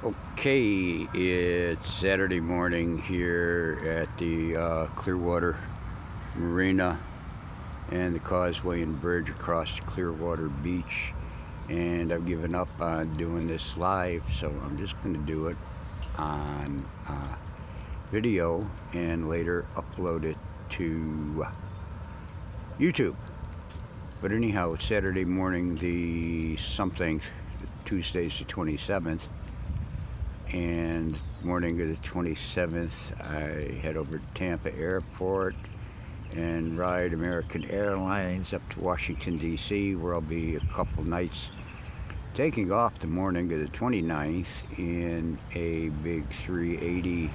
Okay, it's Saturday morning here at the Clearwater Marina and the causeway and bridge across the Clearwater Beach. And I've given up on doing this live, so I'm just going to do it on video and later upload it to YouTube. But anyhow, it's Saturday morning, the something, Tuesday's the 27th. And morning of the 27th, I head over to Tampa Airport and ride American Airlines up to Washington, D.C., where I'll be a couple nights, taking off the morning of the 29th in a big 380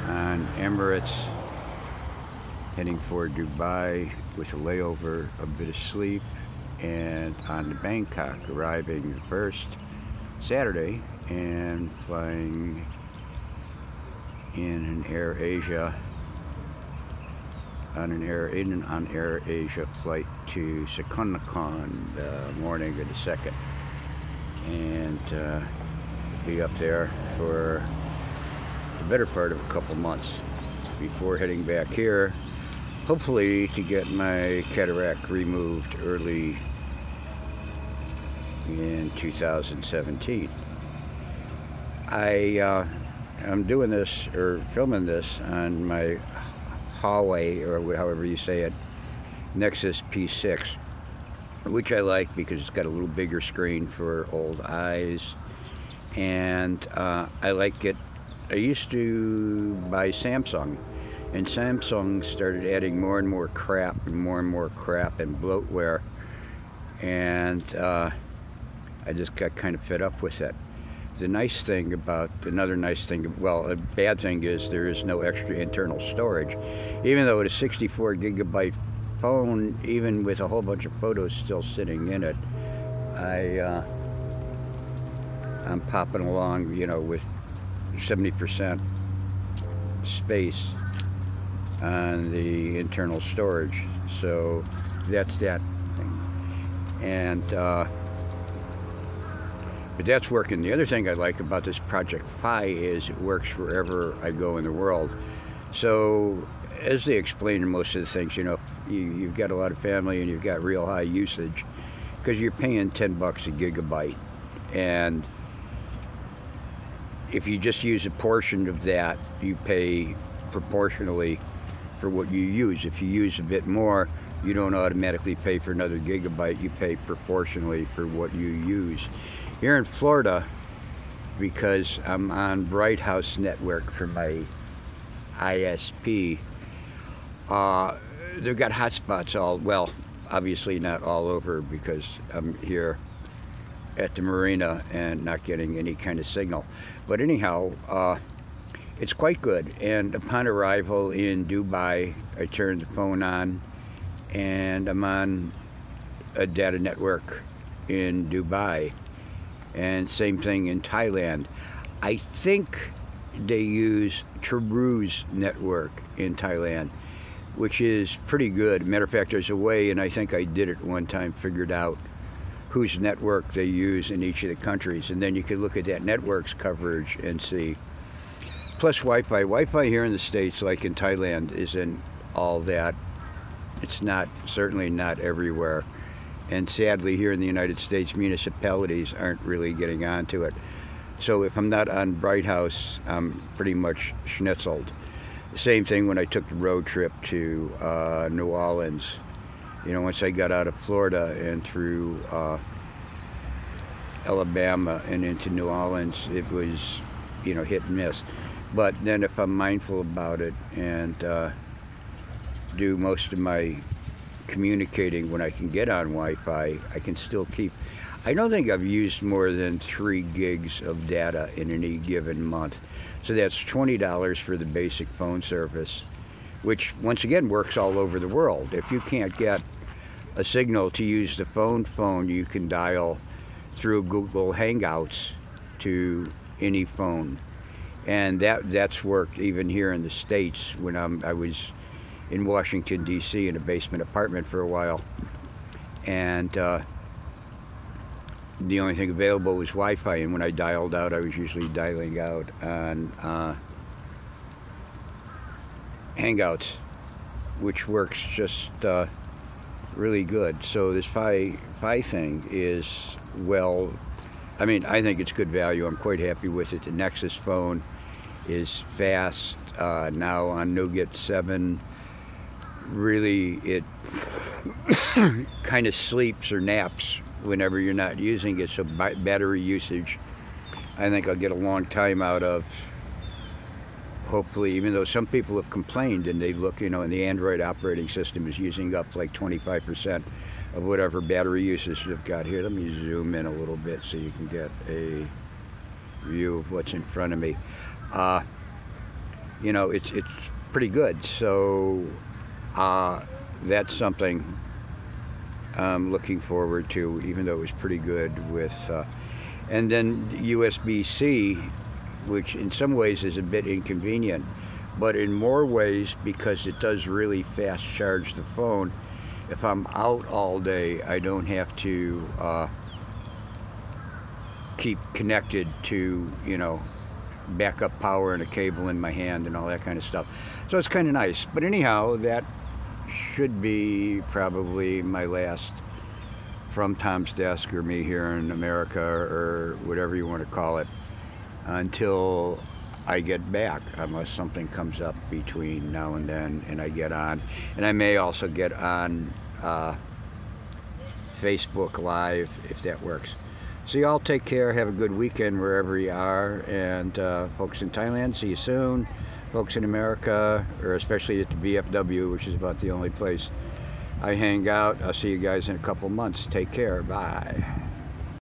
on Emirates, heading for Dubai with a layover, a bit of sleep, and on to Bangkok, arriving the first Saturday and flying in an Air Asia on Air Asia flight to Secundacon the morning of the 2nd, and be up there for the better part of a couple months before heading back here, hopefully to get my cataract removed early in 2017. I'm doing this, or filming this, on my Huawei, or however you say it, Nexus P6, which I like because it's got a little bigger screen for old eyes, and I like it. I used to buy Samsung, and Samsung started adding more and more crap and bloatware, and I just got kind of fed up with it. Another nice thing, well, a bad thing is there is no extra internal storage. Even though it's a 64 gigabyte phone, even with a whole bunch of photos still sitting in it, I'm popping along, with 70% space on the internal storage. So that's that thing. And but that's working. The other thing I like about this Project Fi is it works wherever I go in the world. So, as they explain in most of the things, you've got a lot of family and you've got real high usage because you're paying $10 a gigabyte. And if you just use a portion of that, you pay proportionally for what you use. If you use a bit more, you don't automatically pay for another gigabyte. You pay proportionally for what you use. Here in Florida, because I'm on Bright House Network for my ISP, they've got hotspots obviously not all over because I'm here at the marina and not getting any kind of signal. But anyhow, it's quite good. And upon arrival in Dubai, I turned the phone on and I'm on a data network in Dubai. And same thing in Thailand. I think they use True's network in Thailand, which is pretty good. Matter of fact, there's a way, and I think I did it one time, figured out whose network they use in each of the countries, and then you can look at that network's coverage and see. Plus Wi-Fi. Wi-Fi here in the States, like in Thailand, isn't all that. It's certainly not everywhere. And sadly, here in the United States, municipalities aren't really getting onto it. So if I'm not on Bright House, I'm pretty much schnitzeled. Same thing when I took the road trip to New Orleans. Once I got out of Florida and through Alabama and into New Orleans, it was, hit and miss. But then if I'm mindful about it and do most of my communicating when I can get on Wi-Fi, I can still keep. I don't think I've used more than 3 gigs of data in any given month. So that's $20 for the basic phone service, which once again works all over the world. If you can't get a signal to use the phone, you can dial through Google Hangouts to any phone. And that's worked even here in the States when I was in Washington, D.C. in a basement apartment for a while. And the only thing available was Wi-Fi, and when I dialed out, I was usually dialing out on Hangouts, which works just really good. So this Fi thing is, well, I mean, I think it's good value. I'm quite happy with it. The Nexus phone is fast. Now on Nougat 7, really it kind of sleeps or naps whenever you're not using it. So battery usage, I think I'll get a long time out of. Hopefully, even though some people have complained and they look, and the Android operating system is using up like 25% of whatever battery usage they've got here. Let me zoom in a little bit so you can get a view of what's in front of me. It's pretty good. So that's something I'm looking forward to, even though it was pretty good with, and then USB-C, which in some ways is a bit inconvenient, but in more ways, because it does really fast charge the phone, if I'm out all day, I don't have to keep connected to, backup power and a cable in my hand and all that kind of stuff. So it's kind of nice. But anyhow, that should be probably my last From Tom's Desk, or me here in America, or whatever you want to call it, until I get back, unless something comes up between now and then and I get on. And I may also get on Facebook Live if that works. So y'all take care, have a good weekend wherever you are, and folks in Thailand, see you soon. Folks in America, or especially at the VFW, which is about the only place I hang out, I'll see you guys in a couple months. Take care, bye.